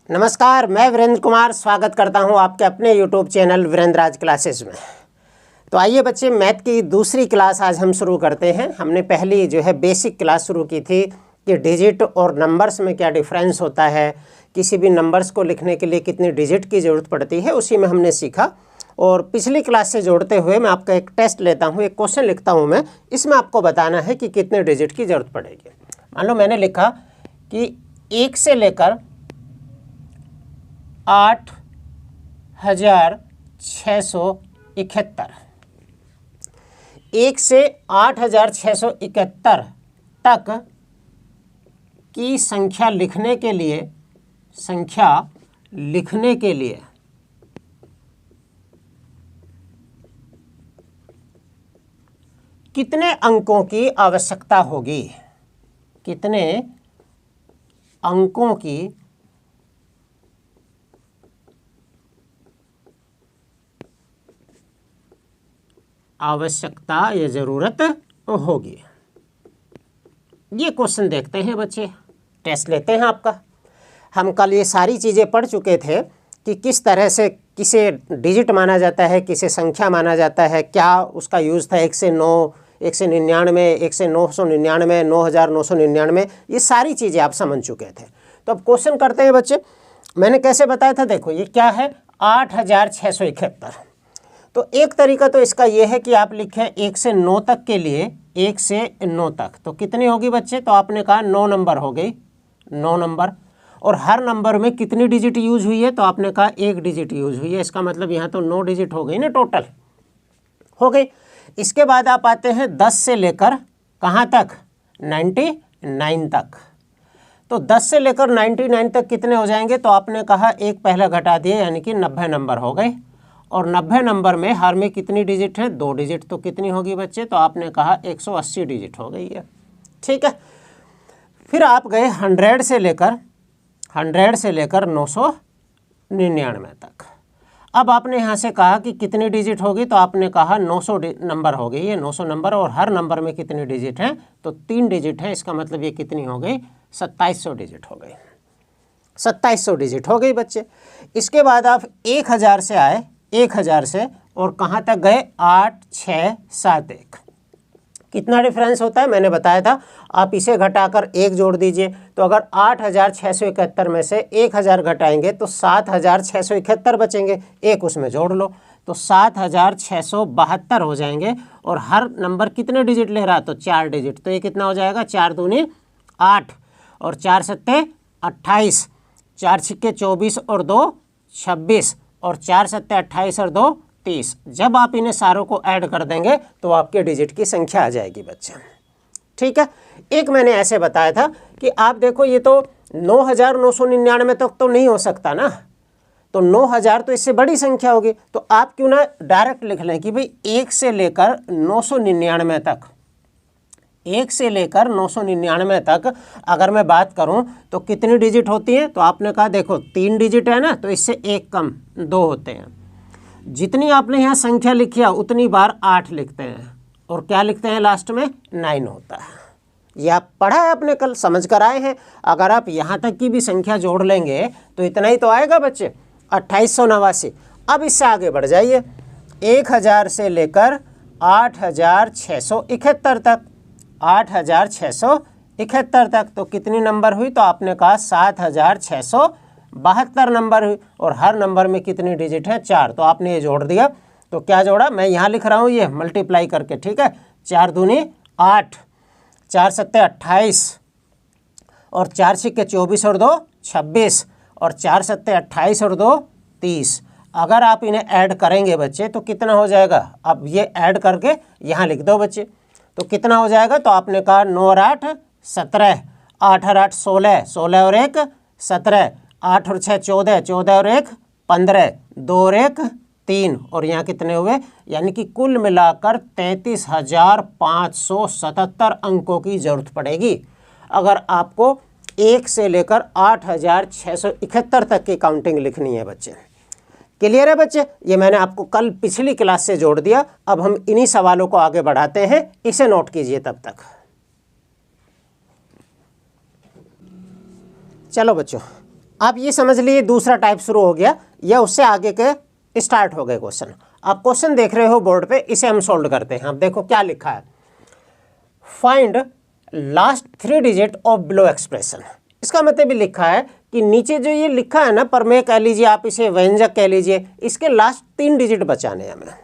नमस्कार, मैं वीरेंद्र कुमार स्वागत करता हूं आपके अपने YouTube चैनल वीरेंद्र राज क्लासेस में। तो आइए बच्चे, मैथ की दूसरी क्लास आज हम शुरू करते हैं। हमने पहली जो है बेसिक क्लास शुरू की थी कि डिजिट और नंबर्स में क्या डिफरेंस होता है, किसी भी नंबर्स को लिखने के लिए कितनी डिजिट की ज़रूरत पड़ती है, उसी में हमने सीखा। और पिछली क्लास से जोड़ते हुए मैं आपका एक टेस्ट लेता हूँ, एक क्वेश्चन लिखता हूँ मैं, इसमें आपको बताना है कि कितने डिजिट की ज़रूरत पड़ेगी। मान लो मैंने लिखा कि 1 से लेकर 8,671, 1 से 8,671 तक की संख्या लिखने के लिए कितने अंकों की आवश्यकता होगी, कितने अंकों की आवश्यकता या ज़रूरत होगी। ये क्वेश्चन देखते हैं बच्चे, टेस्ट लेते हैं आपका। हम कल ये सारी चीज़ें पढ़ चुके थे कि किस तरह से किसे डिजिट माना जाता है, किसे संख्या माना जाता है, क्या उसका यूज़ था 1 से 9, 1 से 99, 1 से 999, 9,999, ये सारी चीज़ें आप समझ चुके थे। तो अब क्वेश्चन करते हैं बच्चे। मैंने कैसे बताया था, देखो ये क्या है, 8,671। तो एक तरीका तो इसका ये है कि आप लिखें 1 से 9 तक के लिए, 1 से 9 तक तो कितनी होगी बच्चे, तो आपने कहा 9 नंबर हो गई, 9 नंबर। और हर नंबर में कितनी डिजिट यूज हुई है, तो आपने कहा 1 डिजिट यूज हुई है। इसका मतलब यहाँ तो 9 डिजिट हो गई ना, टोटल हो गई। इसके बाद आप आते हैं 10 से लेकर कहाँ तक, 99 तक। तो 10 से लेकर 99 तक कितने हो जाएंगे, तो आपने कहा एक पहला घटा दिए, यानी कि 90 नंबर हो गए। और 90 नंबर में हर में कितनी डिजिट है, 2 डिजिट, तो कितनी होगी बच्चे, तो आपने कहा 180 डिजिट हो गई है। ठीक है। फिर आप गए 100 से लेकर 999 तक। अब आपने यहाँ से कहा कि कितनी डिजिट होगी, तो आपने कहा 900 नंबर हो गई है, 900 नंबर। और हर नंबर में कितनी डिजिट है, तो 3 डिजिट है। इसका मतलब ये कितनी हो गई, 2700 डिजिट हो गई, 2700 डिजिट हो गई बच्चे। इसके बाद आप 1000 से आए, 1000 से और कहाँ तक गए, 8671। कितना डिफरेंस होता है मैंने बताया था, आप इसे घटाकर 1 जोड़ दीजिए। तो अगर 8,671 में से 1000 घटाएंगे तो 7,671 बचेंगे, एक उसमें जोड़ लो तो 7,672 हो जाएंगे। और हर नंबर कितने डिजिट ले रहा, तो 4 डिजिट। तो ये कितना हो जाएगा, 4 दूनी 8 और 4 सत्ते 28, 4 छिक्के 24 और 2 26 और 4 सत्ते 28 और 2 30। जब आप इन्हें सारों को ऐड कर देंगे तो आपके डिजिट की संख्या आ जाएगी बच्चे। ठीक है। एक मैंने ऐसे बताया था कि आप देखो ये तो 9,999 तक तो नहीं हो सकता ना, तो 9,000 तो इससे बड़ी संख्या होगी। तो आप क्यों ना डायरेक्ट लिख लें कि भाई 1 से लेकर 999 तक, 1 से लेकर 999 तक अगर मैं बात करूं तो कितनी डिजिट होती है, तो आपने कहा देखो 3 डिजिट है ना, तो इससे 1 कम 2 होते हैं। जितनी आपने यहाँ संख्या लिखी है उतनी बार 8 लिखते हैं और क्या लिखते हैं लास्ट में, 9 होता है। ये आप पढ़ा है आपने, कल समझ कर आए हैं। अगर आप यहाँ तक की भी संख्या जोड़ लेंगे तो इतना ही तो आएगा बच्चे, 2889। अब इससे आगे बढ़ जाइए, 1000 से लेकर 8,671 तक, 8,671 तक तो कितनी नंबर हुई, तो आपने कहा 7,672 नंबर हुई। और हर नंबर में कितनी डिजिट है, 4। तो आपने ये जोड़ दिया, तो क्या जोड़ा, मैं यहाँ लिख रहा हूँ ये मल्टीप्लाई करके। ठीक है, 4 दूनी 8, 4 सत्ते 28 और 4 छिक्के 24 और 2 26 और 4 सत्ते 28 और 2 30। अगर आप इन्हें ऐड करेंगे बच्चे तो कितना हो जाएगा, अब ये ऐड करके यहाँ लिख दो बच्चे, तो कितना हो जाएगा, तो आपने कहा 9 और 8 17, 8 और 8 16, 16 और 1 17, 8 और 6 14, 14 और 1 15, 2 और 1 3 और यहाँ कितने हुए, यानी कि कुल मिलाकर 33,577 अंकों की ज़रूरत पड़ेगी अगर आपको 1 से लेकर 8,671 तक की काउंटिंग लिखनी है बच्चे। क्लियर है बच्चे, ये मैंने आपको कल पिछली क्लास से जोड़ दिया। अब हम इन्हीं सवालों को आगे बढ़ाते हैं, इसे नोट कीजिए तब तक। चलो बच्चों, आप ये समझ लिए दूसरा टाइप शुरू हो गया, या उससे आगे के स्टार्ट हो गए क्वेश्चन। आप क्वेश्चन देख रहे हो बोर्ड पे, इसे हम सोल्व करते हैं। अब देखो क्या लिखा है, find last 3 digit of below expression. इसका मतलब ये लिखा है कि नीचे जो ये लिखा है ना, प्रमेय कह लीजिए, आप इसे व्यंजक कह लीजिए, इसके लास्ट 3 डिजिट बचाने हैं हमें।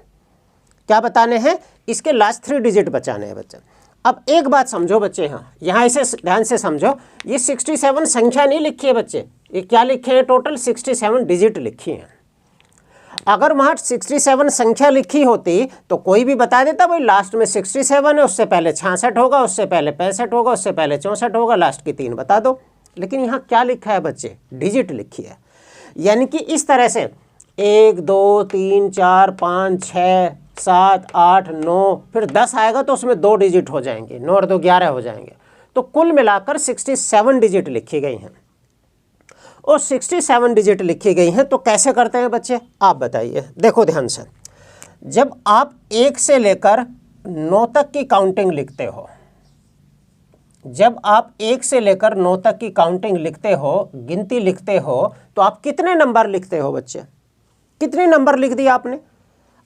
क्या बताने हैं? इसके लास्ट 3 डिजिट बचाने हैं बच्चे। अब एक बात समझो बच्चे, यहाँ इसे ध्यान से समझो, ये 67 संख्या नहीं लिखी है बच्चे, ये क्या लिखे हैं? टोटल 67 डिजिट लिखी हैं। अगर वहाँ 67 संख्या लिखी होती तो कोई भी बता देता भाई लास्ट में 67 है, उससे पहले 66 होगा, उससे पहले 65 होगा, उससे पहले 64 होगा, लास्ट की 3 बता दो। लेकिन यहाँ क्या लिखा है बच्चे? डिजिट लिखी है। यानी कि इस तरह से 1 2 3 4 5 6 7 8 9, फिर 10 आएगा तो उसमें 2 डिजिट हो जाएंगे, 9 और 2 11 हो जाएंगे। तो कुल मिलाकर 67 डिजिट लिखी गई हैं। और 67 डिजिट लिखी गई हैं, तो कैसे करते हैं बच्चे आप बताइए। देखो ध्यान से, जब आप 1 से लेकर 9 तक की काउंटिंग लिखते हो, जब आप 1 से लेकर 9 तक की काउंटिंग लिखते हो, गिनती लिखते हो, तो आप कितने नंबर लिखते हो बच्चे? कितने नंबर लिख दिए आपने?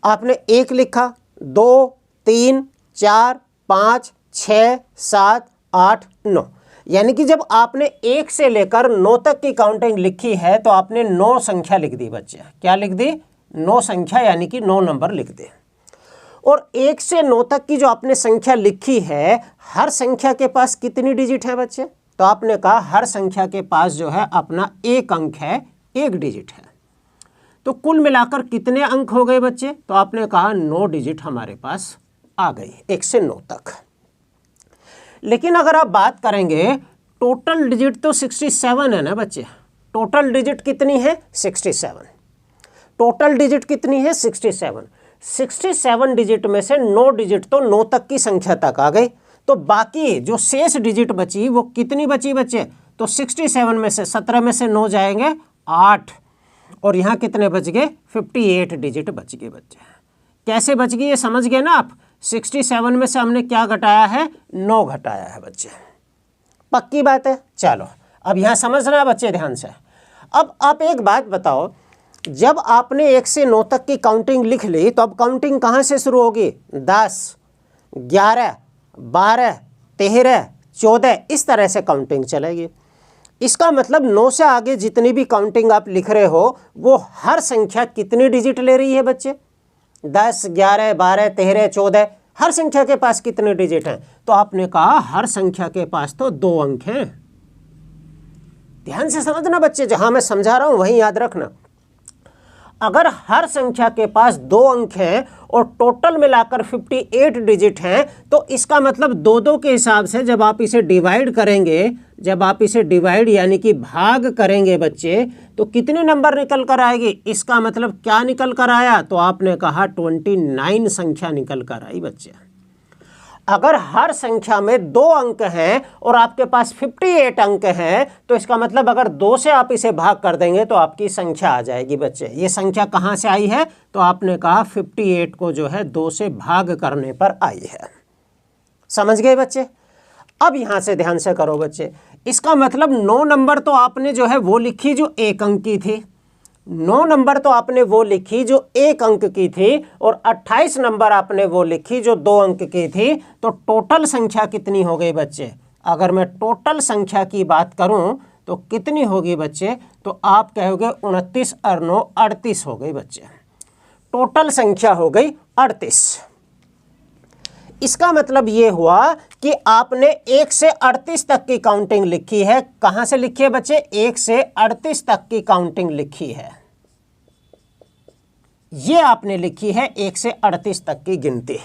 आपने 1 लिखा, 2 3 4 5 6 7 8 9, यानी कि जब आपने 1 से लेकर 9 तक की काउंटिंग लिखी है तो आपने 9 संख्या लिख दी बच्चे। क्या लिख दी? 9 संख्या, यानी कि 9 नंबर लिख दे। और 1 से 9 तक की जो आपने संख्या लिखी है, हर संख्या के पास कितनी डिजिट है बच्चे? तो आपने कहा हर संख्या के पास जो है अपना 1 अंक है, 1 डिजिट है। तो कुल मिलाकर कितने अंक हो गए बच्चे? तो आपने कहा 9 डिजिट हमारे पास आ गई 1 से 9 तक। लेकिन अगर आप बात करेंगे, टोटल डिजिट तो 67 है ना बच्चे। टोटल डिजिट कितनी है? 67। टोटल डिजिट कितनी है? 67। 67 डिजिट में से 9 डिजिट तो 9 तक की संख्या तक आ गई। तो बाकी जो शेष डिजिट बची वो कितनी बची बच्चे? तो 67 में से 17 में से 9 जाएंगे 8, और यहाँ कितने बच गए? 58 डिजिट बच गए बच्चे। कैसे बच गए ये समझ गए ना आप? 67 में से हमने क्या घटाया है? 9 घटाया है बच्चे। पक्की बात है। चलो अब यहाँ समझना बच्चे ध्यान से। अब आप एक बात बताओ, जब आपने 1 से 9 तक की काउंटिंग लिख ली तो अब काउंटिंग कहाँ से शुरू होगी? 10 11 12 13 14, इस तरह से काउंटिंग चलेगी। इसका मतलब 9 से आगे जितनी भी काउंटिंग आप लिख रहे हो वो हर संख्या कितनी डिजिट ले रही है बच्चे? 10 11 12 13 14, हर संख्या के पास कितने डिजिट हैं? तो आपने कहा हर संख्या के पास तो 2 अंक हैं। ध्यान से समझना बच्चे, जहां मैं समझा रहा हूं वहीं याद रखना। अगर हर संख्या के पास 2 अंक हैं और टोटल मिलाकर 58 डिजिट हैं, तो इसका मतलब 2-2 के हिसाब से जब आप इसे डिवाइड करेंगे, जब आप इसे डिवाइड यानी कि भाग करेंगे बच्चे, तो कितने नंबर निकल कर आएगी? इसका मतलब क्या निकल कर आया? तो आपने कहा 29 संख्या निकल कर आई बच्चे। अगर हर संख्या में 2 अंक हैं और आपके पास 58 अंक हैं, तो इसका मतलब अगर 2 से आप इसे भाग कर देंगे तो आपकी संख्या आ जाएगी बच्चे। ये संख्या कहाँ से आई है? तो आपने कहा 58 को जो है 2 से भाग करने पर आई है। समझ गए बच्चे? अब यहाँ से ध्यान से करो बच्चे, इसका मतलब 9 नंबर तो आपने जो है वो लिखी जो 1 अंक की थी, 9 नंबर तो आपने वो लिखी जो 1 अंक की थी, और 28 नंबर आपने वो लिखी जो 2 अंक की थी। तो टोटल संख्या कितनी हो गई बच्चे? अगर मैं टोटल संख्या की बात करूं तो कितनी होगी बच्चे? तो आप कहोगे 29 और 9 38 हो गई बच्चे। टोटल संख्या हो गई 38। इसका मतलब ये हुआ कि आपने 1 से 38 तक की काउंटिंग लिखी है। कहां से लिखी है बच्चे? 1 से 38 तक की काउंटिंग लिखी है। ये आपने लिखी है 1 से 38 तक की गिनती।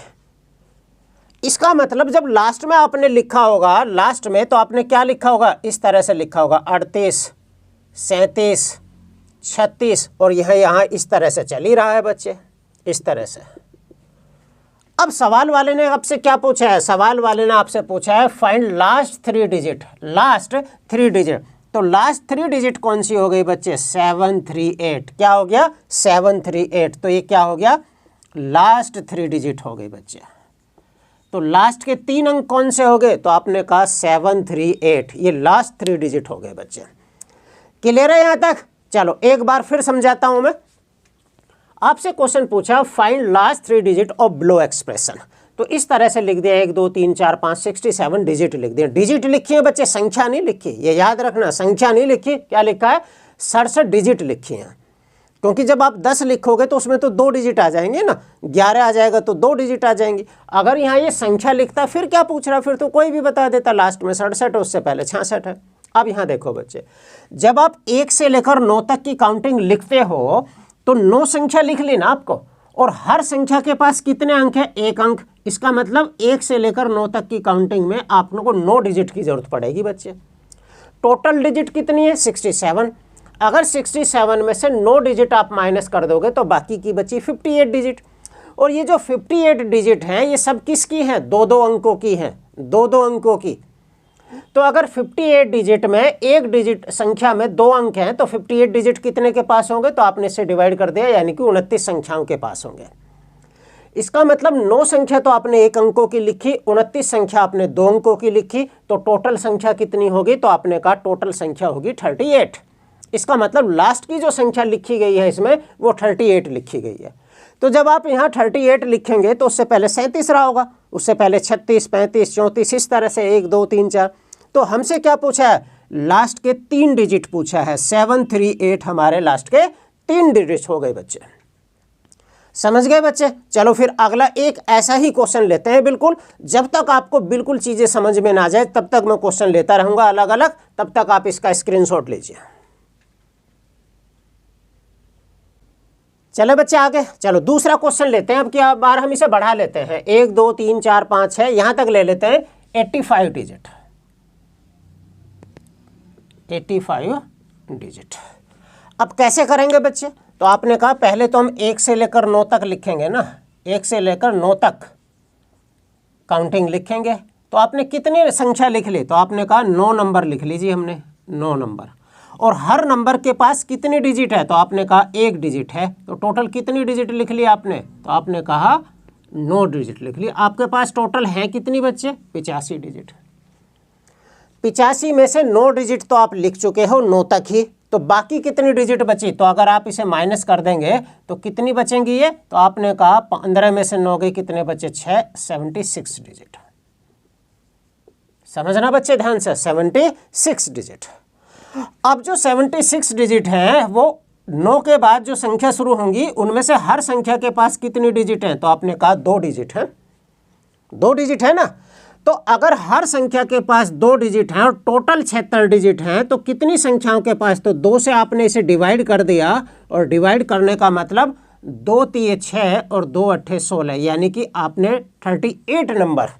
इसका मतलब जब लास्ट में आपने लिखा होगा, लास्ट में तो आपने क्या लिखा होगा? इस तरह से लिखा होगा 38 37 36, और यहाँ इस तरह से चल ही रहा है बच्चे, इस तरह से। अब सवाल वाले ने आपसे क्या पूछा है? सवाल वाले ने आपसे पूछा है find last 3 digit, last 3 digit. तो लास्ट 3 डिजिट कौन सी हो गई बच्चे? 738। क्या हो गया? 738। तो ये क्या हो गया? लास्ट 3 डिजिट हो गई बच्चे। तो लास्ट के 3 अंक कौन से हो गए? तो आपने कहा 738, ये लास्ट 3 डिजिट हो गए बच्चे। क्लियर है यहाँ तक? चलो एक बार फिर समझाता हूँ मैं। आपसे क्वेश्चन पूछा find last 3 digit of below expression, तो इस तरह से लिख दिया 1 2 3 4 5 67 डिजिट लिख दिया। डिजिट लिखी है बच्चे, संख्या नहीं लिखी, ये याद रखना, संख्या नहीं लिखी। क्या लिखा है? 67 डिजिट लिखी है, क्योंकि जब आप 10 लिखोगे तो उसमें तो 2 डिजिट आ जाएंगे ना, 11 आ जाएगा तो 2 डिजिट आ जाएंगी। अगर यहाँ ये संख्या लिखता फिर क्या पूछ रहा, फिर तो कोई भी बता देता, लास्ट में 67 उससे पहले 66 है। अब यहाँ देखो बच्चे, जब आप 1 से लेकर 9 तक की काउंटिंग लिखते हो तो 9 संख्या लिख लेना आपको, और हर संख्या के पास कितने अंक है? 1 अंक। इसका मतलब 1 से लेकर 9 तक की काउंटिंग में आप लोगों को 9 डिजिट की जरूरत पड़ेगी बच्चे। टोटल डिजिट कितनी है? 67। अगर 67 में से 9 डिजिट आप माइनस कर दोगे तो बाकी की बची 58 डिजिट। और ये जो 58 डिजिट हैं ये सब किसकी हैं? 2-2 अंकों की हैं, 2-2 अंकों की। तो अगर 58 डिजिट में एक डिजिट संख्या में 2 अंक हैं तो 58 डिजिट कितने के पास होंगे? तो आपने इसे डिवाइड कर दिया, यानी कि 29 संख्याओं के पास होंगे। इसका मतलब 9 संख्या तो आपने 1 अंकों की लिखी, 29 संख्या आपने 2 अंकों की लिखी, तो टोटल संख्या कितनी होगी? तो आपने कहा टोटल संख्या होगी 38। इसका मतलब लास्ट की जो संख्या लिखी गई है इसमें वो 38 लिखी गई है। तो जब आप यहाँ 38 लिखेंगे तो उससे पहले 37 रहा होगा, उससे पहले 36, 35, 34, इस तरह से 1 2 3 4। तो हमसे क्या पूछा है? लास्ट के 3 डिजिट पूछा है। 738 हमारे लास्ट के 3 डिजिट हो गए बच्चे। समझ गए बच्चे? चलो फिर अगला एक ऐसा ही क्वेश्चन लेते हैं बिल्कुल। जब तक आपको बिल्कुल चीज़ें समझ में ना जाए तब तक मैं क्वेश्चन लेता रहूँगा अलग अलग, तब तक आप इसका स्क्रीनशॉट लीजिए। चलो बच्चे आगे, चलो दूसरा क्वेश्चन लेते हैं। अब की बार हम इसे बढ़ा लेते हैं, 1 2 3 4 5 6 यहाँ तक ले लेते हैं 85 डिजिट। 85 डिजिट। अब कैसे करेंगे बच्चे? तो आपने कहा पहले तो हम 1 से लेकर 9 तक लिखेंगे ना, 1 से लेकर 9 तक काउंटिंग लिखेंगे। तो आपने कितनी संख्या लिख ली? तो आपने कहा 9 नंबर लिख लीजिए, हमने 9 नंबर। और हर नंबर के पास कितनी डिजिट है? तो आपने कहा 1 डिजिट है। तो टोटल कितनी डिजिट लिख ली आपने? तो आपने कहा 9 डिजिट लिख ली। आपके पास टोटल है कितनी बच्चे? 85 डिजिट। 85 में से 9 डिजिट तो आप लिख चुके हो 9 तक ही, तो बाकी कितनी डिजिट बची? तो अगर आप इसे माइनस कर देंगे तो कितनी बचेंगी ये? तो आपने कहा 15 में से 9 गई, कितने बचे? 6, 76 डिजिट। समझना बच्चे ध्यान से, 76 डिजिट। अब जो 76 डिजिट हैं वो 9 के बाद जो संख्या शुरू होंगी उनमें से हर संख्या के पास कितनी डिजिट हैं? तो आपने कहा 2 डिजिट है, 2 डिजिट है ना। तो अगर हर संख्या के पास 2 डिजिट हैं और टोटल 76 डिजिट हैं तो कितनी संख्याओं के पास? तो 2 से आपने इसे डिवाइड कर दिया, और डिवाइड करने का मतलब 2 3 6 और 2 8 16, यानी कि आपने 38 नंबर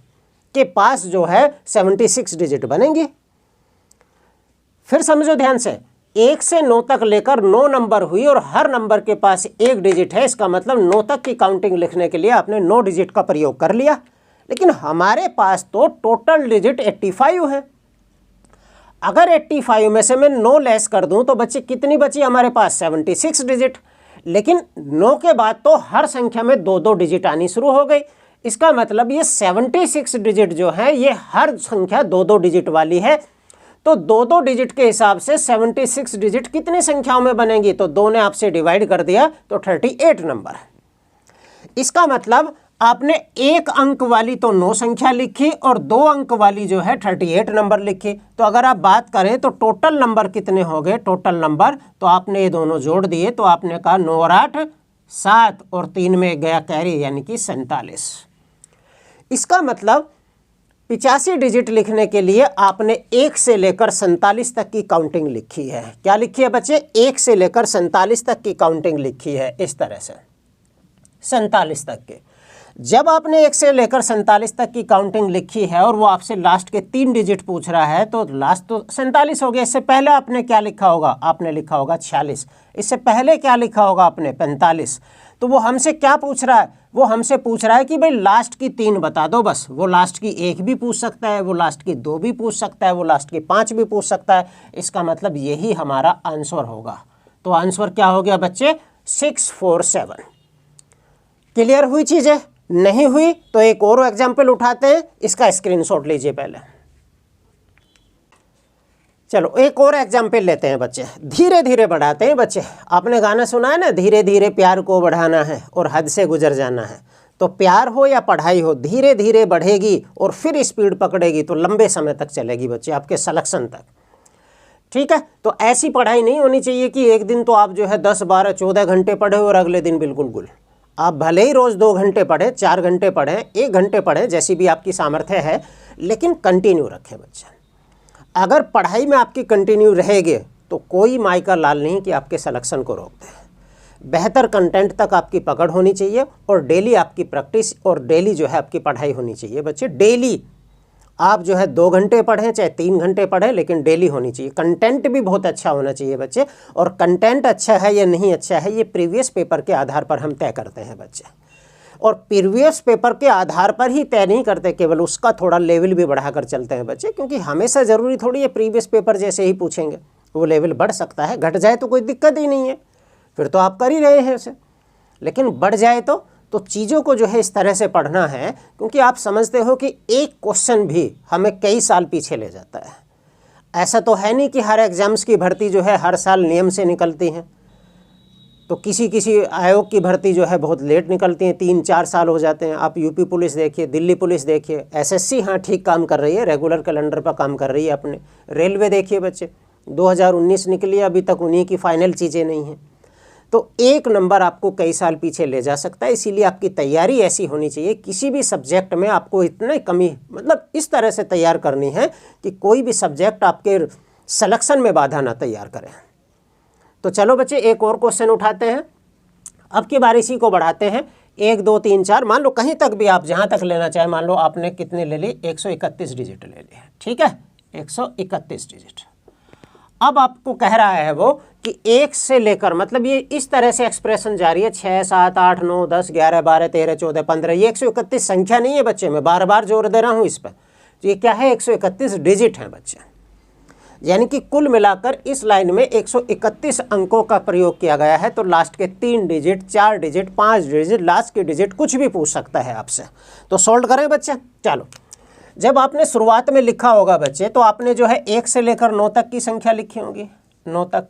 के पास जो है 76 डिजिट बनेंगी। फिर समझो ध्यान से, 1 से 9 तक लेकर 9 नंबर हुई और हर नंबर के पास 1 डिजिट है। इसका मतलब 9 तक की काउंटिंग लिखने के लिए आपने 9 डिजिट का प्रयोग कर लिया। लेकिन हमारे पास तो टोटल डिजिट 85 है। अगर 85 में से मैं 9 लेस कर दूं तो बच्चे कितनी बची हमारे पास? 76 डिजिट। लेकिन 9 के बाद तो हर संख्या में 2-2 डिजिट आनी शुरू हो गई। इसका मतलब ये 76 डिजिट जो है ये हर संख्या 2-2 डिजिट वाली है। तो 2-2 डिजिट के हिसाब से 76 डिजिट कितनी संख्याओं में बनेंगी? तो 2 ने आपसे डिवाइड कर दिया तो 38 नंबर। इसका मतलब आपने 1 अंक वाली तो 9 संख्या लिखी और 2 अंक वाली जो है 38 नंबर लिखी। तो अगर आप बात करें तो टोटल नंबर कितने हो गए? टोटल नंबर तो आपने ये दोनों जोड़ दिए, तो आपने कहा 9 और 8 7 और 3 में गया कैरी, यानी कि 47। इसका मतलब 85 डिजिट लिखने के लिए आपने 1 से लेकर 47 तक की काउंटिंग लिखी है। क्या लिखी है बच्चे? 1 से लेकर 47 तक की काउंटिंग लिखी है, इस तरह से 47 तक के। जब आपने 1 से लेकर 47 तक की काउंटिंग लिखी है और वो आपसे लास्ट के 3 डिजिट पूछ रहा है, तो लास्ट तो 47 हो गया। इससे पहले आपने क्या लिखा होगा? आपने लिखा होगा 46। इससे पहले क्या लिखा होगा आपने? 45। तो वो हमसे क्या पूछ रहा है? वो हमसे पूछ रहा है कि भाई लास्ट की 3 बता दो बस। वो लास्ट की 1 भी पूछ सकता है, वो लास्ट की 2 भी पूछ सकता है, वो लास्ट की 5 भी पूछ सकता है। इसका मतलब यही हमारा आंसर होगा। तो आंसर क्या हो गया बच्चे? 647। क्लियर हुई चीज़ें? नहीं हुई तो एक और एग्जाम्पल उठाते हैं, इसका स्क्रीनशॉट लीजिए पहले। चलो एक और एग्जाम्पल लेते हैं बच्चे, धीरे धीरे बढ़ाते हैं बच्चे। आपने गाना सुना है ना, धीरे धीरे प्यार को बढ़ाना है और हद से गुजर जाना है। तो प्यार हो या पढ़ाई हो, धीरे धीरे बढ़ेगी और फिर स्पीड पकड़ेगी तो लंबे समय तक चलेगी बच्चे, आपके सिलेक्शन तक। ठीक है, तो ऐसी पढ़ाई नहीं होनी चाहिए कि एक दिन तो आप जो है 10, 12, 14 घंटे पढ़े और अगले दिन बिल्कुल गुल। आप भले ही रोज़ 2 घंटे पढ़ें, 4 घंटे पढ़ें, 1 घंटे पढ़ें, जैसी भी आपकी सामर्थ्य है, लेकिन कंटिन्यू रखें बच्चे। अगर पढ़ाई में आपकी कंटिन्यू रहेगी तो कोई माई का लाल नहीं कि आपके सिलेक्शन को रोक दे। बेहतर कंटेंट तक आपकी पकड़ होनी चाहिए और डेली आपकी प्रैक्टिस और डेली जो है आपकी पढ़ाई होनी चाहिए बच्चे। डेली आप जो है 2 घंटे पढ़ें चाहे 3 घंटे पढ़ें, लेकिन डेली होनी चाहिए। कंटेंट भी बहुत अच्छा होना चाहिए बच्चे, और कंटेंट अच्छा है या नहीं अच्छा है ये प्रीवियस पेपर के आधार पर हम तय करते हैं बच्चे। और प्रीवियस पेपर के आधार पर ही तय नहीं करते, केवल उसका थोड़ा लेवल भी बढ़ाकर चलते हैं बच्चे, क्योंकि हमेशा ज़रूरी थोड़ी है प्रीवियस पेपर जैसे ही पूछेंगे, वो लेवल बढ़ सकता है। घट जाए तो कोई दिक्कत ही नहीं है, फिर तो आप कर ही रहे हैं उसे, लेकिन बढ़ जाए तो चीज़ों को जो है इस तरह से पढ़ना है, क्योंकि आप समझते हो कि एक क्वेश्चन भी हमें कई साल पीछे ले जाता है। ऐसा तो है नहीं कि हर एग्ज़ाम्स की भर्ती जो है हर साल नियम से निकलती हैं, तो किसी आयोग की भर्ती जो है बहुत लेट निकलती हैं, 3-4 साल हो जाते हैं। आप यूपी पुलिस देखिए, दिल्ली पुलिस देखिए, एसएससी हाँ ठीक काम कर रही है, रेगुलर कैलेंडर पर काम कर रही है अपने। रेलवे देखिए बच्चे, 2019 निकली, अभी तक उन्हीं की फाइनल चीज़ें नहीं हैं। तो एक नंबर आपको कई साल पीछे ले जा सकता है, इसीलिए आपकी तैयारी ऐसी होनी चाहिए। किसी भी सब्जेक्ट में आपको इतने कमी मतलब इस तरह से तैयार करनी है कि कोई भी सब्जेक्ट आपके सिलेक्शन में बाधा ना तैयार करें। तो चलो बच्चे एक और क्वेश्चन उठाते हैं। अब की बार इसी को बढ़ाते हैं, 1, 2, 3, 4, मान लो कहीं तक भी आप जहाँ तक लेना चाहें। मान लो आपने कितने ले ली, 131 डिजिट ले लिए, ठीक है, 131 डिजिट। अब आपको कह रहा है वो कि 1 से लेकर, मतलब ये इस तरह से एक्सप्रेशन जारी है, 6, 7, 8, 9, 10, 11, 12, 13, 14, 15। ये 131 संख्या नहीं है बच्चे, मैं बार बार जोर दे रहा हूँ इस पर। तो ये क्या है, 131 डिजिट है बच्चे, यानी कि कुल मिलाकर इस लाइन में 131 अंकों का प्रयोग किया गया है। तो लास्ट के 3 डिजिट, 4 डिजिट, 5 डिजिट, लास्ट के डिजिट कुछ भी पूछ सकता है आपसे। तो सॉल्व करें बच्चे। चलो, जब आपने शुरुआत में लिखा होगा बच्चे, तो आपने जो है 1 से लेकर 9 तक की संख्या लिखी होगी, 9 तक।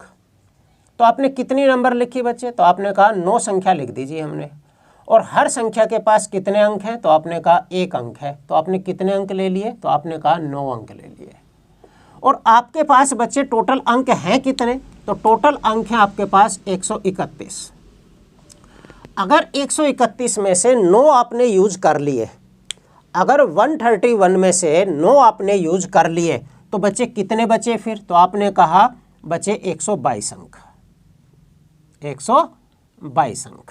तो आपने कितनी नंबर लिखी बच्चे, तो आपने कहा 9 संख्या लिख दीजिए हमने। और हर संख्या के पास कितने अंक हैं, तो आपने कहा 1 अंक है। तो आपने कितने अंक ले लिए, तो आपने कहा 9 अंक ले लिए। और आपके पास बच्चे टोटल अंक हैं कितने, तो टोटल अंक हैं आपके पास 131। अगर 131 में से 9 आपने यूज कर लिए, अगर 131 में से 9 आपने यूज कर लिए, तो बच्चे कितने बचे फिर, तो आपने कहा बचे 122 अंक, 122 अंक।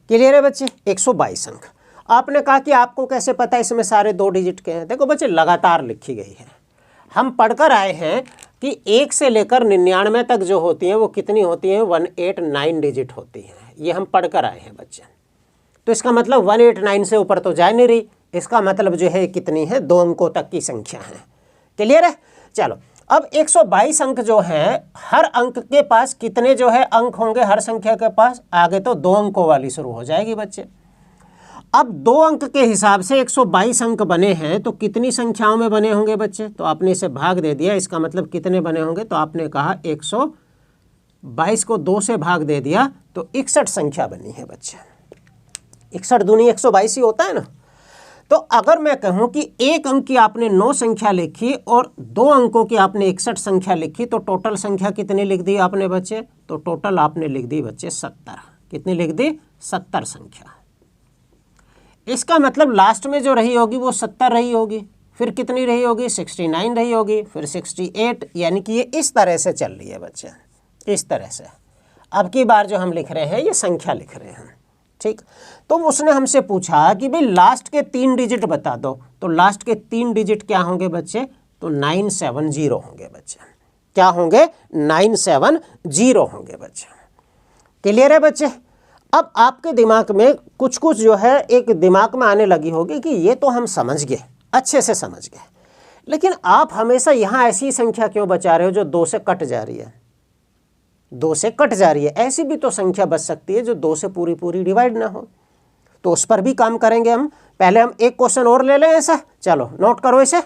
क्लियर है बच्चे, 122 अंक। आपने कहा कि आपको कैसे पता इसमें सारे 2 डिजिट के हैं। देखो बच्चे, लगातार लिखी गई है। हम पढ़कर आए हैं कि 1 से लेकर 99 तक जो होती हैं वो कितनी होती हैं, 189 डिजिट होती हैं। ये हम पढ़कर आए हैं बच्चे। तो इसका मतलब 189 से ऊपर तो जा नहीं रही, इसका मतलब जो है कितनी है, 2 अंकों तक की संख्या है। क्लियर है। चलो, अब 122 अंक जो हैं, हर अंक के पास कितने जो है अंक होंगे, हर संख्या के पास आगे तो 2 अंकों वाली शुरू हो जाएगी बच्चे। अब 2 अंक के हिसाब से 122 अंक बने हैं, तो कितनी संख्याओं में बने होंगे बच्चे, तो आपने इसे भाग दे दिया। इसका मतलब कितने बने होंगे, तो आपने कहा 122 को 2 से भाग दे दिया, तो 61 संख्या बनी है बच्चे। 61 दूनी 122 ही होता है ना। तो अगर मैं कहूं कि 1 अंक की आपने 9 संख्या लिखी और 2 अंकों की आपने 61 संख्या लिखी, तो टोटल संख्या कितनी लिख दी आपने बच्चे, तो टोटल आपने लिख दी बच्चे 70। कितनी लिख दी, 70 संख्या। इसका मतलब लास्ट में जो रही होगी वो 70 रही होगी, फिर कितनी रही होगी, 69 रही होगी, फिर 68, यानी कि ये इस तरह से चल रही है बच्चे, इस तरह से। अब की बार जो हम लिख रहे हैं ये संख्या लिख रहे हैं, ठीक। तो उसने हमसे पूछा कि भाई लास्ट के 3 डिजिट बता दो, तो लास्ट के 3 डिजिट क्या होंगे बच्चे, तो 970 होंगे बच्चे। क्या होंगे, 970 होंगे बच्चे। क्लियर है बच्चे। अब आपके दिमाग में कुछ कुछ जो है एक दिमाग में आने लगी होगी कि ये तो हम समझ गए, अच्छे से समझ गए, लेकिन आप हमेशा यहाँ ऐसी संख्या क्यों बचा रहे हो जो 2 से कट जा रही है, 2 से कट जा रही है। ऐसी भी तो संख्या बच सकती है जो 2 से पूरी पूरी डिवाइड ना हो। तो उस पर भी काम करेंगे हम। पहले हम एक क्वेश्चन और ले लें ऐसा, चलो नोट करो इसे।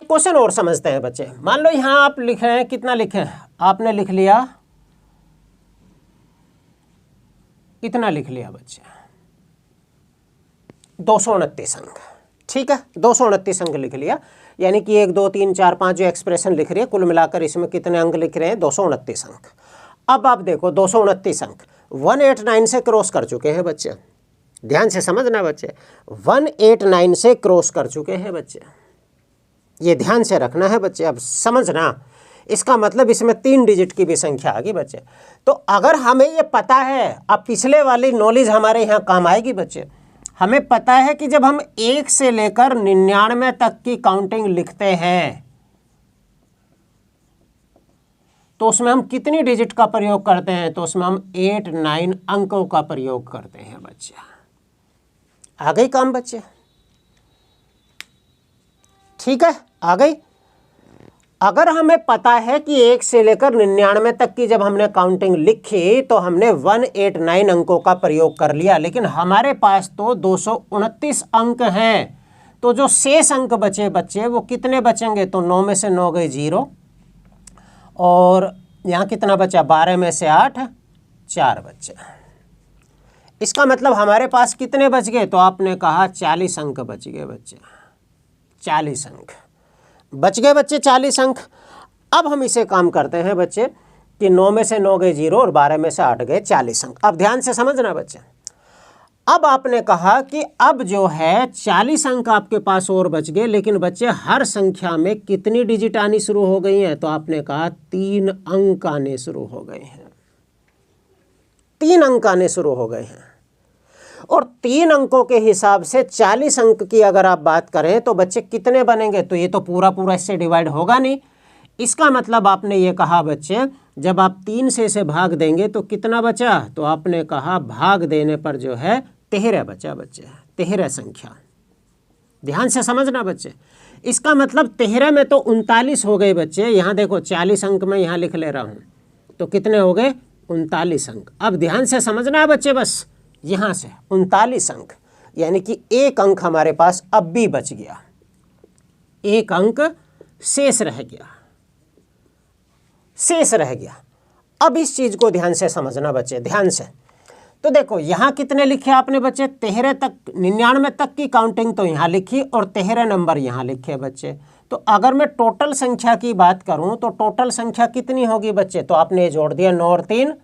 क्वेश्चन और समझते हैं बच्चे। मान लो यहाँ आप लिखे हैं, कितना लिखे हैं आपने, लिख लिया कितना लिख लिया बच्चे, 229 अंक। ठीक है, 229 अंक लिख लिया, यानी कि 1 2 3 4 5 जो एक्सप्रेशन लिख रही है कुल मिलाकर इसमें कितने अंक लिख रहे हैं, 229 अंक। अब आप देखो 229 अंक 189 से क्रॉस कर चुके हैं बच्चे, ध्यान से समझना बच्चे, 189 से क्रॉस कर चुके हैं बच्चे, ये ध्यान से रखना है बच्चे। अब समझना, इसका मतलब इसमें 3 डिजिट की भी संख्या आ गई बच्चे। तो अगर हमें ये पता है, अब पिछले वाली नॉलेज हमारे यहाँ काम आएगी बच्चे, हमें पता है कि जब हम 1 से लेकर 99 तक की काउंटिंग लिखते हैं तो उसमें हम कितनी डिजिट का प्रयोग करते हैं, तो उसमें हम 8 9 अंकों का प्रयोग करते हैं बच्चे। आ गई काम बच्चे, ठीक है, आ गई। अगर हमें पता है कि 1 से लेकर 99 तक की जब हमने काउंटिंग लिखी तो हमने 189 अंकों का प्रयोग कर लिया, लेकिन हमारे पास तो 229 अंक हैं, तो जो शेष अंक बचे बच्चे वो कितने बचेंगे, तो 9 में से 9 गए 0, और यहाँ कितना बचा, 12 में से 8 4 बच्चे। इसका मतलब हमारे पास कितने बच गए, तो आपने कहा 40 अंक बच गए बच्चे, 40 अंक बच गए बच्चे, 40 अंक। अब हम इसे काम करते हैं बच्चे कि 9 में से 9 गए 0 और 12 में से 8 गए 40 अंक। अब ध्यान से समझना बच्चे, अब आपने कहा कि अब जो है 40 अंक आपके पास और बच गए, लेकिन बच्चे हर संख्या में कितनी डिजिट आनी शुरू हो गई हैं, तो आपने कहा 3 अंक आने शुरू हो गए हैं, 3 अंक आने शुरू हो गए हैं। और 3 अंकों के हिसाब से 40 अंक की अगर आप बात करें तो बच्चे कितने बनेंगे, तो ये तो पूरा पूरा इससे डिवाइड होगा नहीं। इसका मतलब आपने ये कहा बच्चे, जब आप 3 से इसे भाग देंगे तो कितना बचा, तो आपने कहा भाग देने पर जो है 13 बचा बच्चे, 13 संख्या। ध्यान से समझना बच्चे, इसका मतलब 13 में तो 39 हो गए बच्चे। यहाँ देखो 40 अंक मैं यहाँ लिख ले रहा हूँ, तो कितने हो गए, 39 अंक। अब ध्यान से समझना है बच्चे, बस यहाँ से 39 अंक, यानी कि 1 अंक हमारे पास अब भी बच गया, 1 अंक शेष रह गया, शेष रह गया। अब इस चीज़ को ध्यान से समझना बच्चे, ध्यान से। तो देखो यहाँ कितने लिखे आपने बच्चे, 13 तक, 99 तक की काउंटिंग तो यहाँ लिखी और 13 नंबर यहाँ लिखे बच्चे। तो अगर मैं टोटल संख्या की बात करूँ तो टोटल संख्या कितनी होगी बच्चे, तो आपने जोड़ दिया 9 और 3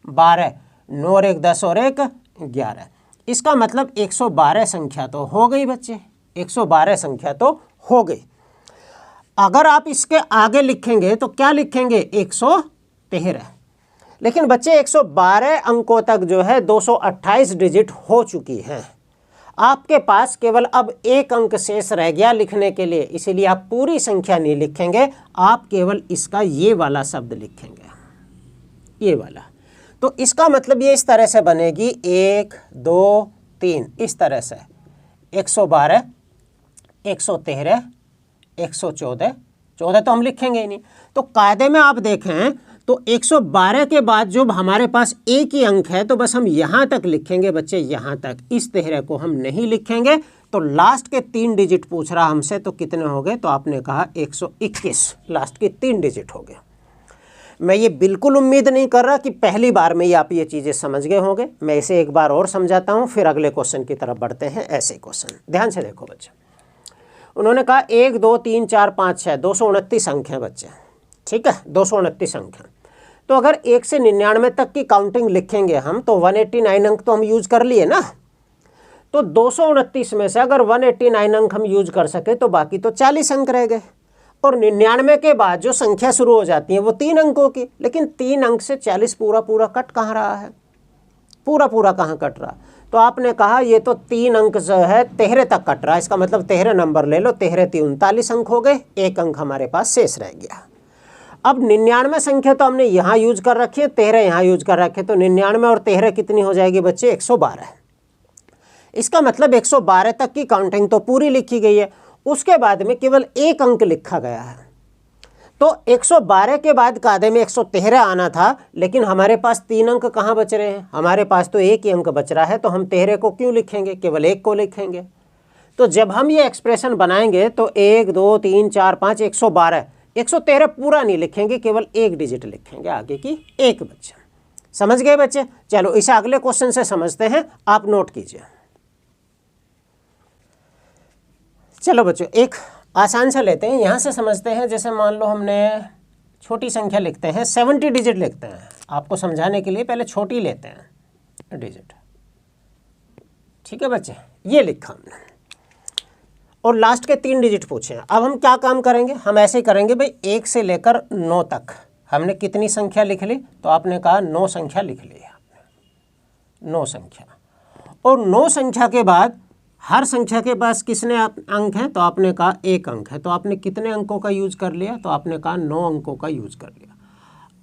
12, 9 और 1 10 और 1 11। इसका मतलब 112 संख्या तो हो गई बच्चे, 112 संख्या तो हो गई। अगर आप इसके आगे लिखेंगे तो क्या लिखेंगे, 113। लेकिन बच्चे 112 अंकों तक जो है 228 डिजिट हो चुकी हैं। आपके पास केवल अब 1 अंक शेष रह गया लिखने के लिए, इसीलिए आप पूरी संख्या नहीं लिखेंगे, आप केवल इसका ये वाला शब्द लिखेंगे, ये वाला। तो इसका मतलब ये इस तरह से बनेगी 1 2 3, इस तरह से 112 113 114, 14 तो हम लिखेंगे ही नहीं। तो कायदे में आप देखें तो 112 के बाद जो हमारे पास एक ही अंक है तो बस हम यहाँ तक लिखेंगे बच्चे, यहाँ तक, इस 13 को हम नहीं लिखेंगे। तो लास्ट के 3 डिजिट पूछ रहा हमसे, तो कितने हो गए, तो आपने कहा 121, लास्ट के 3 डिजिट हो गए। मैं ये बिल्कुल उम्मीद नहीं कर रहा कि पहली बार में ही आप ये चीज़ें समझ गए होंगे। मैं इसे एक बार और समझाता हूँ, फिर अगले क्वेश्चन की तरफ बढ़ते हैं। ऐसे क्वेश्चन ध्यान से देखो बच्चे। उन्होंने कहा 1 2 3 4 5 6, 229 अंक हैं बच्चे, ठीक है, 229 अंक हैं। तो अगर 1 से 99 तक की काउंटिंग लिखेंगे हम, तो 189 अंक तो हम यूज कर लिए ना। तो 229 में से अगर 189 अंक हम यूज कर सके तो बाकी तो 40 अंक रह गए। और 99 के बाद जो संख्या शुरू हो जाती है वो 3 अंकों की, लेकिन 3 अंक से 40 पूरा पूरा कट कहाँ रहा है, पूरा पूरा कहाँ कट रहा। तो आपने कहा ये तो 3 अंक जो है 13 तक कट रहा है, इसका मतलब 13 नंबर ले लो, 13 3 39 अंक हो गए, 1 अंक हमारे पास शेष रह गया। अब 99 संख्या तो हमने यहाँ यूज कर रखी है, 13 यहाँ यूज कर रखे, तो 99 और 13 कितनी हो जाएगी बच्चे, 112। इसका मतलब 112 तक की काउंटिंग तो पूरी लिखी गई है, उसके बाद में केवल 1 अंक लिखा गया है। तो 112 के बाद कायदे में 113 आना था, लेकिन हमारे पास 3 अंक कहाँ बच रहे हैं, हमारे पास तो 1 ही अंक बच रहा है। तो हम 13 को क्यों लिखेंगे, केवल 1 को लिखेंगे। तो जब हम ये एक्सप्रेशन बनाएंगे तो 1 2 3 4 5 112 113 पूरा नहीं लिखेंगे, केवल एक डिजिट लिखेंगे आगे की एक बच्चा। समझ गए बच्चे? चलो इसे अगले क्वेश्चन से समझते हैं, आप नोट कीजिए। चलो बच्चों एक आसान सा लेते हैं, यहाँ से समझते हैं। जैसे मान लो हमने छोटी संख्या लिखते हैं, 70 डिजिट लिखते हैं। आपको समझाने के लिए पहले छोटी लेते हैं डिजिट, ठीक है बच्चे? ये लिखा हमने और लास्ट के 3 डिजिट पूछे हैं। अब हम क्या काम करेंगे, हम ऐसे ही करेंगे भाई, 1 से लेकर 9 तक हमने कितनी संख्या लिख ली? तो आपने कहा 9 संख्या लिख ली आपने, 9 संख्या। और 9 संख्या के बाद हर संख्या के पास कितने अंक हैं? तो आपने कहा 1 अंक है। तो आपने कितने अंकों का यूज कर लिया? तो आपने कहा 9 अंकों का यूज कर लिया।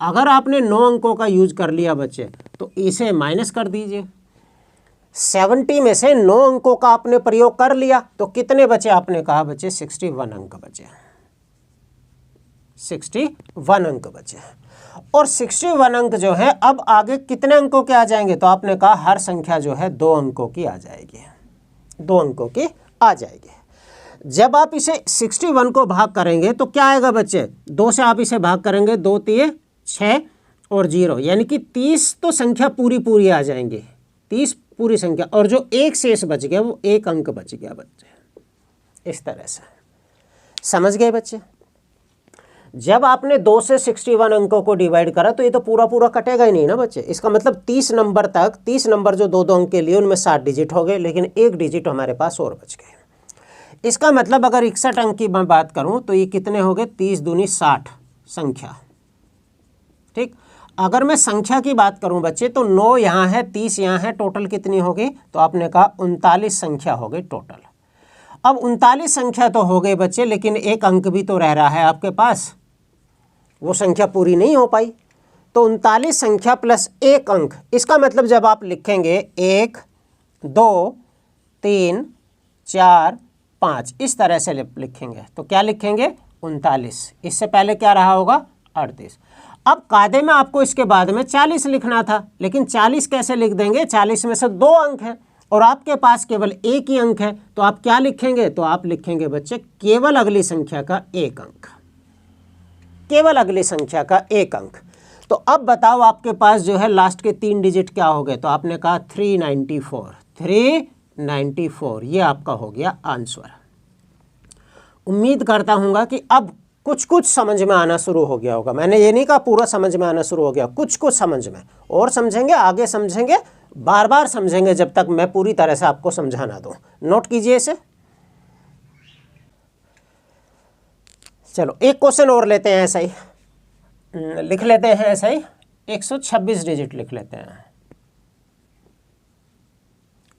अगर आपने 9 अंकों का यूज कर लिया बच्चे, तो इसे माइनस कर दीजिए। 70 में से 9 अंकों का आपने प्रयोग कर लिया, तो कितने बचे? आपने कहा बच्चे 61 अंक बचे, 61 अंक बचे। और 61 अंक जो है अब आगे कितने अंकों के आ जाएंगे? तो आपने कहा हर संख्या जो है 2 अंकों की आ जाएगी, 2 अंकों की आ जाएगी। जब आप इसे 61 को भाग करेंगे तो क्या आएगा बच्चे? 2 से आप इसे भाग करेंगे, 2 तिये 6 और 0, यानी कि 30 तो संख्या पूरी आ जाएंगी, 30 पूरी संख्या। और जो एक शेष बच गया वो 1 अंक बच गया बच्चे। इस तरह से समझ गए बच्चे? जब आपने 2 से 61 अंकों को डिवाइड करा तो ये तो पूरा कटेगा ही नहीं ना बच्चे। इसका मतलब 30 नंबर तक, 30 नंबर जो 2 अंक के लिए उनमें 60 डिजिट हो गए, लेकिन एक डिजिट हमारे पास और बच गए। इसका मतलब अगर 61 अंक की मैं बात करूं तो ये कितने हो गए? 30 दूनी 60 संख्या, ठीक। अगर मैं संख्या की बात करूं बच्चे तो 9 यहाँ है, 30 यहाँ है, टोटल कितनी हो गई? तो आपने कहा 39 संख्या हो गई टोटल। अब 39 संख्या तो हो गई बच्चे, लेकिन एक अंक भी तो रह रहा है आपके पास, वो संख्या पूरी नहीं हो पाई। तो 39 संख्या प्लस 1 अंक, इसका मतलब जब आप लिखेंगे 1 2 3 4 5 इस तरह से लिखेंगे तो क्या लिखेंगे? 39। इससे पहले क्या रहा होगा? 38। अब कायदे में आपको इसके बाद में 40 लिखना था, लेकिन 40 कैसे लिख देंगे? 40 में से 2 अंक है और आपके पास केवल 1 ही अंक है, तो आप क्या लिखेंगे? तो आप लिखेंगे बच्चे केवल अगली संख्या का 1 अंक, केवल अगली संख्या का 1 अंक। तो अब बताओ आपके पास जो है लास्ट के 3 डिजिट क्या हो गए? तो आपने कहा 394, 394 ये आपका हो गया आंसर। उम्मीद करता हूँ कि अब कुछ समझ में आना शुरू हो गया होगा। मैंने ये नहीं कहा पूरा समझ में आना शुरू हो गया, कुछ समझ में, और समझेंगे, आगे समझेंगे, बार समझेंगे जब तक मैं पूरी तरह से आपको समझा ना दूं। नोट कीजिए इसे। चलो एक क्वेश्चन और लेते हैं, ऐसा ही लिख लेते हैं, ऐसा ही 126 डिजिट लिख लेते हैं।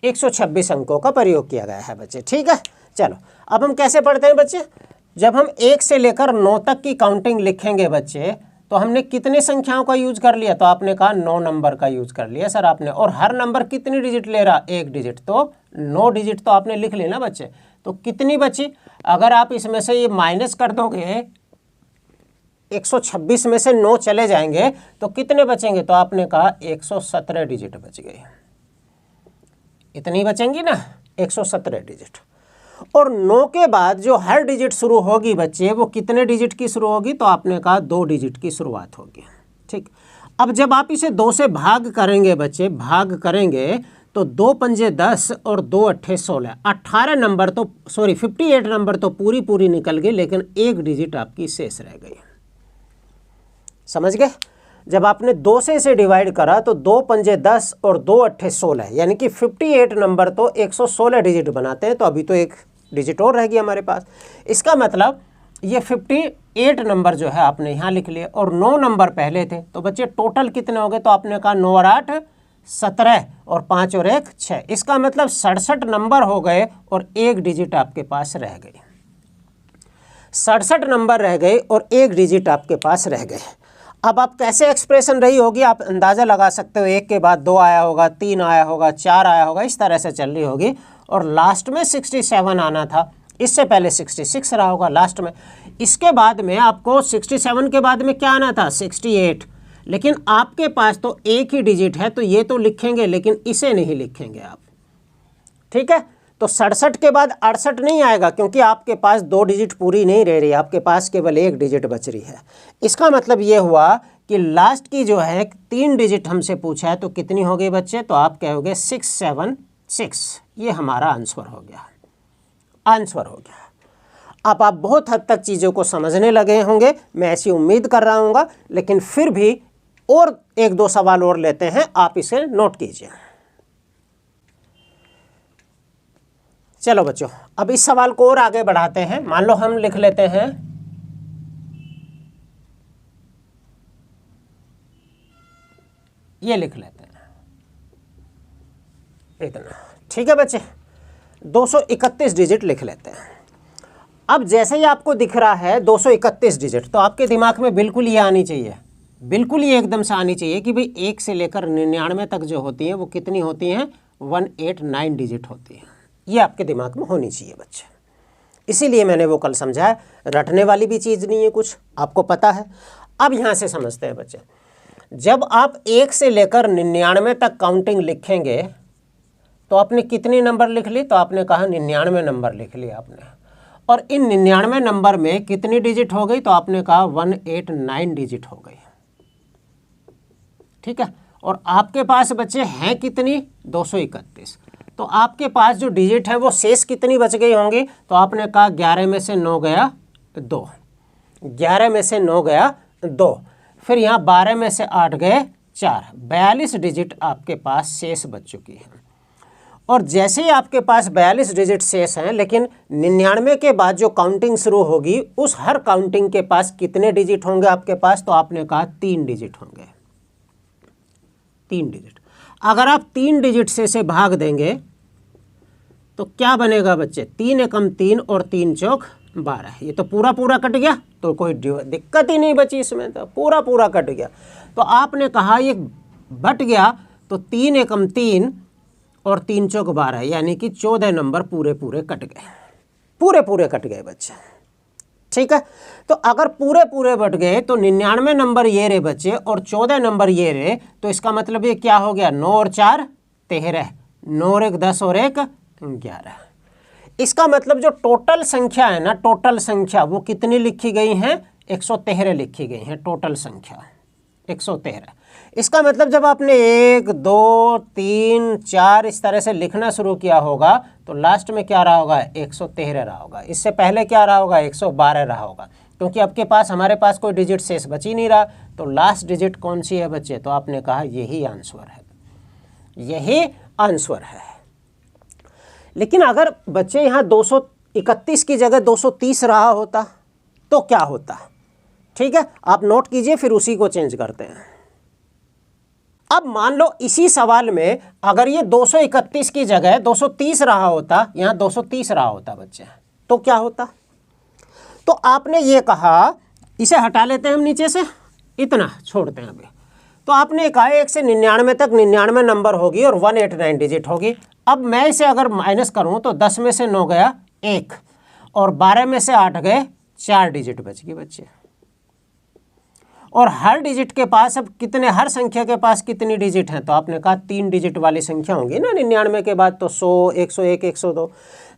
126 अंकों का प्रयोग किया गया है बच्चे, ठीक है। चलो अब हम कैसे पढ़ते हैं बच्चे? जब हम 1 से लेकर 9 तक की काउंटिंग लिखेंगे बच्चे, तो हमने कितने संख्याओं का यूज कर लिया? तो आपने कहा 9 नंबर का यूज कर लिया सर आपने। और हर नंबर कितनी डिजिट ले रहा? 1 डिजिट। तो 9 डिजिट तो आपने लिख ली ना बच्चे। तो कितनी बची? अगर आप इसमें से ये माइनस कर दोगे, 126 में से 9 चले जाएंगे तो कितने बचेंगे? तो आपने कहा 117 डिजिट बच गए। इतनी बचेंगी ना, 117 डिजिट। और 9 के बाद जो हर डिजिट शुरू होगी बच्चे, वो कितने डिजिट की शुरू होगी? तो आपने कहा 2 डिजिट की शुरुआत होगी, ठीक। अब जब आप इसे 2 से भाग करेंगे बच्चे, भाग करेंगे तो 2 पंजे 10 और 2 अट्ठे 16, 18 नंबर तो 58 नंबर तो पूरी निकल गई, लेकिन एक डिजिट आपकी शेष रह गई। समझ गए? जब आपने 2 से इसे डिवाइड करा तो 2 पंजे 10 और 2 अट्ठे 16, यानी कि 58 नंबर तो 116 डिजिट बनाते हैं, तो अभी तो एक डिजिट और रहेगी हमारे पास। इसका मतलब ये 58 नंबर जो है आपने यहाँ लिख लिए और 9 नंबर पहले थे, तो बच्चे टोटल कितने हो गए? तो आपने कहा 9 और 8 17 और 5 और 1 6। इसका मतलब 67 नंबर हो गए और एक डिजिट आपके पास रह गई। 67 नंबर रह गए और एक डिजिट आपके पास रह गए। अब आप कैसे एक्सप्रेशन रही होगी आप अंदाज़ा लगा सकते हो। 1 के बाद 2 आया होगा, 3 आया होगा, 4 आया होगा, इस तरह से चल रही होगी। और लास्ट में 67 आना था, इससे पहले 66 रहा होगा लास्ट में। इसके बाद में आपको 67 के बाद में क्या आना था? 68। लेकिन आपके पास तो एक ही डिजिट है, तो ये तो लिखेंगे लेकिन इसे नहीं लिखेंगे आप, ठीक है। तो 67 के बाद 68 नहीं आएगा, क्योंकि आपके पास 2 डिजिट पूरी नहीं रह रही, आपके पास केवल 1 डिजिट बच रही है। इसका मतलब ये हुआ कि लास्ट की जो है 3 डिजिट हमसे पूछा है, तो कितनी हो गई बच्चे? तो आप कहोगे 676। ये हमारा आंसर हो गया, आंसर हो गया। अब आप बहुत हद तक चीज़ों को समझने लगे होंगे, मैं ऐसी उम्मीद कर रहा हूँगा, लेकिन फिर भी और 1-2 सवाल और लेते हैं, आप इसे नोट कीजिए। चलो बच्चों, अब इस सवाल को और आगे बढ़ाते हैं। मान लो हम लिख लेते हैं ये लिख लेते हैं इतना, ठीक है बच्चे, 231 डिजिट लिख लेते हैं। अब जैसे ही आपको दिख रहा है 231 डिजिट, तो आपके दिमाग में बिल्कुल ये आनी चाहिए, बिल्कुल ये एकदम से आनी चाहिए कि भाई 1 से लेकर 99 तक जो होती हैं वो कितनी होती हैं? 189 डिजिट होती हैं। ये आपके दिमाग में होनी चाहिए बच्चे। इसीलिए मैंने वो कल समझाया, रटने वाली भी चीज़ नहीं है कुछ, आपको पता है। अब यहाँ से समझते हैं बच्चे, जब आप 1 से लेकर 99 तक काउंटिंग लिखेंगे तो आपने कितनी नंबर लिख ली? तो आपने कहा 99 नंबर लिख लिया आपने। और इन 99 नंबर में कितनी डिजिट हो गई? तो आपने कहा 189 डिजिट हो गई, ठीक है। और आपके पास बच्चे हैं कितनी? 231। तो आपके पास जो डिजिट है वो शेष कितनी बच गई होंगी? तो आपने कहा 11 में से 9 गया 2, 11 में से 9 गया 2, फिर यहाँ 12 में से 8 गए 4, 42 डिजिट आपके पास शेष बच चुकी है। और जैसे ही आपके पास 42 डिजिट शेष हैं, लेकिन 99 के बाद जो काउंटिंग शुरू होगी उस हर काउंटिंग के पास कितने डिजिट होंगे आपके पास? तो आपने कहा 3 डिजिट होंगे, 3 डिजिट। अगर आप 3 डिजिट से भाग देंगे तो क्या बनेगा बच्चे? 3 एकम 3 और 3 चौक 12। ये तो पूरा पूरा कट गया, तो कोई दिक्कत ही नहीं बची इसमें, तो पूरा पूरा कट गया। तो आपने कहा ये बट गया, तो 3 एकम 3 और 3 चौक 12, यानी कि 14 नंबर पूरे पूरे कट गए, पूरे पूरे कट गए बच्चे, ठीक है। तो अगर पूरे पूरे बट गए तो 99 नंबर ये रहे बच्चे और 14 नंबर ये रहे, तो इसका मतलब ये क्या हो गया? 9 और 4 13, 9 और 1 10 और 1 11। इसका मतलब जो टोटल संख्या है ना, टोटल संख्या वो कितनी लिखी गई हैं? 113 लिखी गई हैं टोटल संख्या, 113। इसका मतलब जब आपने 1 2 3 4 इस तरह से लिखना शुरू किया होगा तो लास्ट में क्या रहा होगा? 113 रहा होगा। इससे पहले क्या रहा होगा? 112 रहा होगा, क्योंकि आपके पास हमारे पास कोई डिजिट शेष बच ही नहीं रहा। तो लास्ट डिजिट कौन सी है बच्चे? तो आपने कहा यही आंसर है, यही आंसर है। लेकिन अगर बच्चे यहाँ 231 की जगह 230 रहा होता तो क्या होता? ठीक है, आप नोट कीजिए, फिर उसी को चेंज करते हैं। अब मान लो इसी सवाल में अगर ये 231 की जगह 230 रहा होता, यहाँ 230 रहा होता बच्चे, तो क्या होता? तो आपने ये कहा, इसे हटा लेते हैं हम नीचे से, इतना छोड़ते हैं अभी। तो आपने कहा 1 से 99 तक 99 नंबर होगी और 189 डिजिट होगी। अब मैं इसे अगर माइनस करूं तो 10 में से 9 गया 1 और 12 में से 8 गए 4 डिजिट बच गई बच्चे। और हर डिजिट के पास अब कितने, हर संख्या के पास कितनी डिजिट हैं? तो आपने कहा 3 डिजिट वाली संख्या होंगी ना 99 के बाद, तो 100 101 102।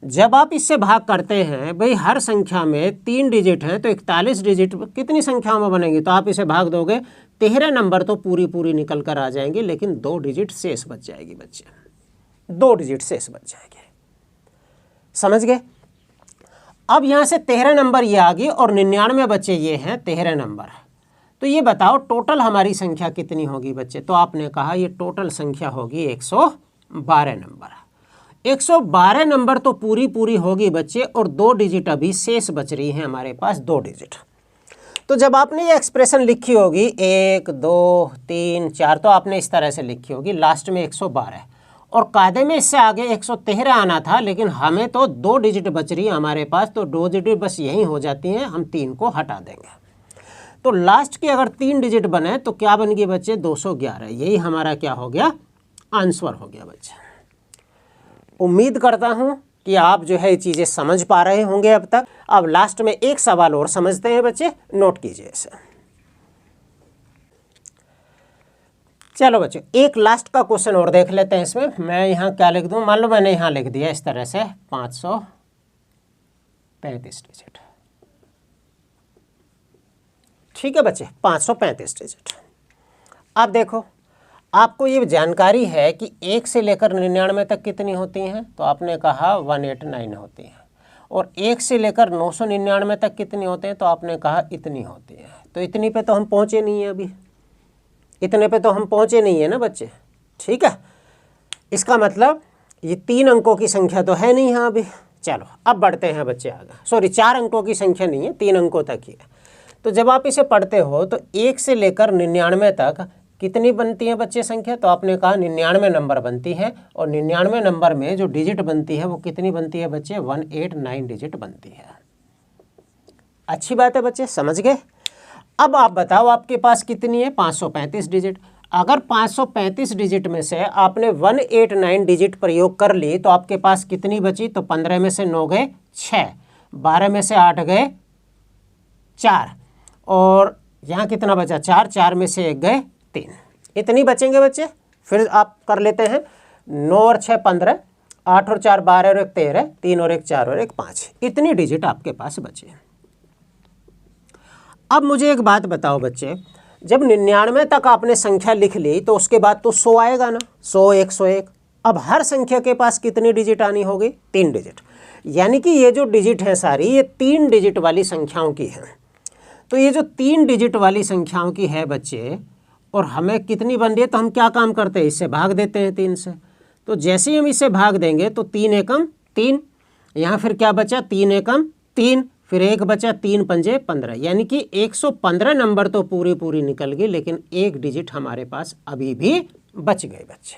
जब आप इससे भाग करते हैं, भाई हर संख्या में 3 डिजिट हैं तो 41 डिजिट कितनी संख्याओं में बनेंगी? तो आप इसे भाग दोगे, 13 नंबर तो पूरी पूरी निकल कर आ जाएंगे, लेकिन 2 डिजिट शेष बच जाएगी बच्चे, 2 डिजिट शेष बच जाएंगे। समझ गए? अब यहाँ से 13 नंबर ये आ गई और 99 बच्चे ये हैं 13 नंबर। तो ये बताओ टोटल हमारी संख्या कितनी होगी बच्चे? तो आपने कहा ये टोटल संख्या होगी 112 नंबर। 112 नंबर तो पूरी पूरी होगी बच्चे, और 2 डिजिट अभी शेष बच रही हैं हमारे पास, 2 डिजिट। तो जब आपने ये एक्सप्रेशन लिखी होगी 1 2 3 4, तो आपने इस तरह से लिखी होगी, लास्ट में 112, और कायदे में इससे आगे 113 आना था, लेकिन हमें तो 2 डिजिट बच रही है हमारे पास, तो 2 डिजिट बस यही हो जाती हैं, हम 3 को हटा देंगे। तो लास्ट की अगर 3 डिजिट बने तो क्या बन गई बच्चे? 211। यही हमारा क्या हो गया? आंसर हो गया बच्चे। उम्मीद करता हूं कि आप जो है ये चीज़ें समझ पा रहे होंगे अब तक। अब लास्ट में एक सवाल और समझते हैं बच्चे, नोट कीजिए इसे। चलो बच्चों एक लास्ट का क्वेश्चन और देख लेते हैं। इसमें मैं यहाँ क्या लिख दूँ, मान लो मैंने यहाँ लिख दिया इस तरह से 535 डिजिट। ठीक है बच्चे, 535 डिजिट। अब देखो आपको ये जानकारी है कि 1 से लेकर 99 तक कितनी होती हैं, तो आपने कहा 189 होती हैं। और 1 से लेकर 999 तक कितनी होते हैं, तो आपने कहा इतनी होती है। तो इतनी पे तो हम पहुँचे नहीं हैं अभी, इतने पे तो हम पहुँचे नहीं है ना बच्चे। ठीक है, इसका मतलब ये 3 अंकों की संख्या तो है नहीं यहाँ अभी। चलो अब बढ़ते हैं बच्चे आगे। सॉरी 4 अंकों की संख्या नहीं है, 3 अंकों तक ही है। तो जब आप इसे पढ़ते हो तो 1 से लेकर 99 तक कितनी बनती है बच्चे संख्या, तो आपने कहा 99 नंबर बनती है। और 99 नंबर में जो डिजिट बनती है वो कितनी बनती है बच्चे, 189 डिजिट बनती है। अच्छी बात है बच्चे, समझ गए। अब आप बताओ आपके पास कितनी है, 535 डिजिट। अगर 535 डिजिट में से आपने 189 डिजिट प्रयोग कर ली तो आपके पास कितनी बची, तो 15 में से 9 गए 6, 12 में से 8 गए 4, और यहाँ कितना बचा 4, 4 में से 1 गए 3, इतनी बचेंगे बच्चे। फिर आप कर लेते हैं 9 और 6 15, 8 और 4 12 और 1 13, 3 और 1 4 और 1 5, इतनी डिजिट आपके पास बचे। अब मुझे एक बात बताओ बच्चे, जब 99 तक आपने संख्या लिख ली तो उसके बाद तो 100 आएगा ना, 100 101। अब हर संख्या के पास कितनी डिजिट आनी होगी, 3 डिजिट। यानी कि ये जो डिजिट है सारी ये 3 डिजिट वाली संख्याओं की है। तो ये जो 3 डिजिट वाली संख्याओं की है बच्चे, और हमें कितनी बन रही है, तो हम क्या काम करते हैं, इससे भाग देते हैं 3 से। तो जैसे ही हम इससे भाग देंगे तो 3 एकम 3, यहाँ फिर क्या बचा 3 एकम 3, फिर 1 बचा, 3 पंजे 15, यानी कि 115 नंबर तो पूरी निकल गई, लेकिन 1 डिजिट हमारे पास अभी भी बच गए बच्चे,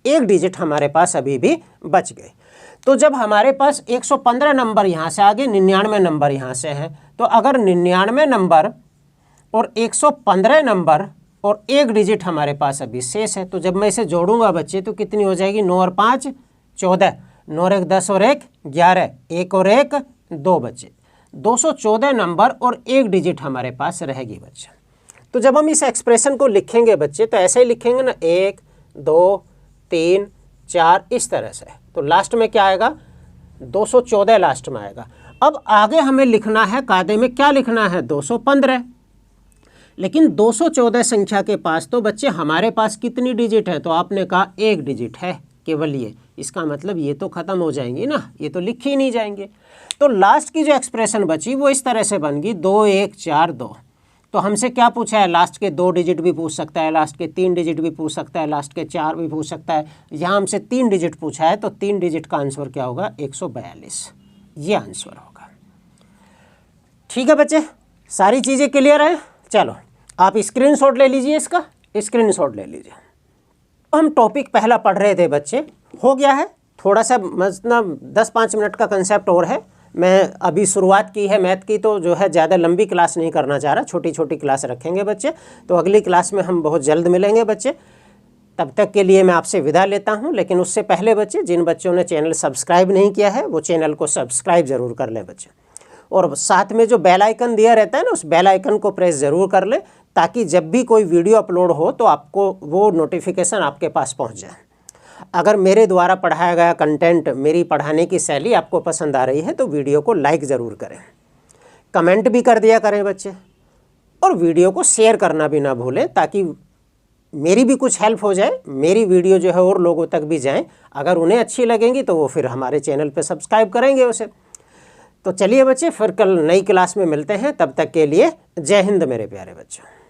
1 डिजिट हमारे पास अभी भी बच गए। तो जब हमारे पास 115 नंबर यहाँ से आगे 99 नंबर यहाँ से है, तो अगर 99 नंबर और 115 नंबर और 1 डिजिट हमारे पास अभी शेष है, तो जब मैं इसे जोड़ूंगा बच्चे तो कितनी हो जाएगी, 9 और 5 14, 9 और 1 10 और 1 11, 1 और 1 2 बच्चे, 214 नंबर और 1 डिजिट हमारे पास रहेगी बच्चे। तो जब हम इस एक्सप्रेशन को लिखेंगे बच्चे तो ऐसे ही लिखेंगे ना, 1 2 3 4 इस तरह से। तो लास्ट में क्या आएगा, 214 लास्ट में आएगा। अब आगे हमें लिखना है, कायदे में क्या लिखना है, 215। लेकिन 214 संख्या के पास तो बच्चे हमारे पास कितनी डिजिट है, तो आपने कहा 1 डिजिट है केवल ये। इसका मतलब ये तो ख़त्म हो जाएंगी ना, ये तो लिखे ही नहीं जाएंगे। तो लास्ट की जो एक्सप्रेशन बची वो इस तरह से बन गई, 2 1 4 2। तो हमसे क्या पूछा है, लास्ट के 2 डिजिट भी पूछ सकता है, लास्ट के 3 डिजिट भी पूछ सकता है, लास्ट के 4 भी पूछ सकता है। यहाँ हमसे 3 डिजिट पूछा है, तो 3 डिजिट का आंसर क्या होगा, 142, ये आंसर होगा। ठीक है बच्चे, सारी चीज़ें क्लियर है। चलो आप स्क्रीनशॉट ले लीजिए, इसका स्क्रीनशॉट ले लीजिए। हम टॉपिक पहला पढ़ रहे थे बच्चे, हो गया है, थोड़ा सा मतलब 10-5 मिनट का कंसेप्ट और है। मैं अभी शुरुआत की है मैथ की, तो जो है ज़्यादा लंबी क्लास नहीं करना चाह रहा, छोटी छोटी क्लास रखेंगे बच्चे। तो अगली क्लास में हम बहुत जल्द मिलेंगे बच्चे। तब तक के लिए मैं आपसे विदा लेता हूं। लेकिन उससे पहले बच्चे, जिन बच्चों ने चैनल सब्सक्राइब नहीं किया है वो चैनल को सब्सक्राइब ज़रूर कर लें बच्चे, और साथ में जो बेल आइकन दिया रहता है ना, उस बेल आइकन को प्रेस ज़रूर कर लें, ताकि जब भी कोई वीडियो अपलोड हो तो आपको वो नोटिफिकेशन आपके पास पहुंच जाए। अगर मेरे द्वारा पढ़ाया गया कंटेंट, मेरी पढ़ाने की शैली आपको पसंद आ रही है तो वीडियो को लाइक ज़रूर करें, कमेंट भी कर दिया करें बच्चे, और वीडियो को शेयर करना भी ना भूलें, ताकि मेरी भी कुछ हेल्प हो जाए, मेरी वीडियो जो है और लोगों तक भी जाएं। अगर उन्हें अच्छी लगेंगी तो वो फिर हमारे चैनल पर सब्सक्राइब करेंगे उसे। तो चलिए बच्चे, फिर कल नई क्लास में मिलते हैं। तब तक के लिए जय हिंद मेरे प्यारे बच्चों।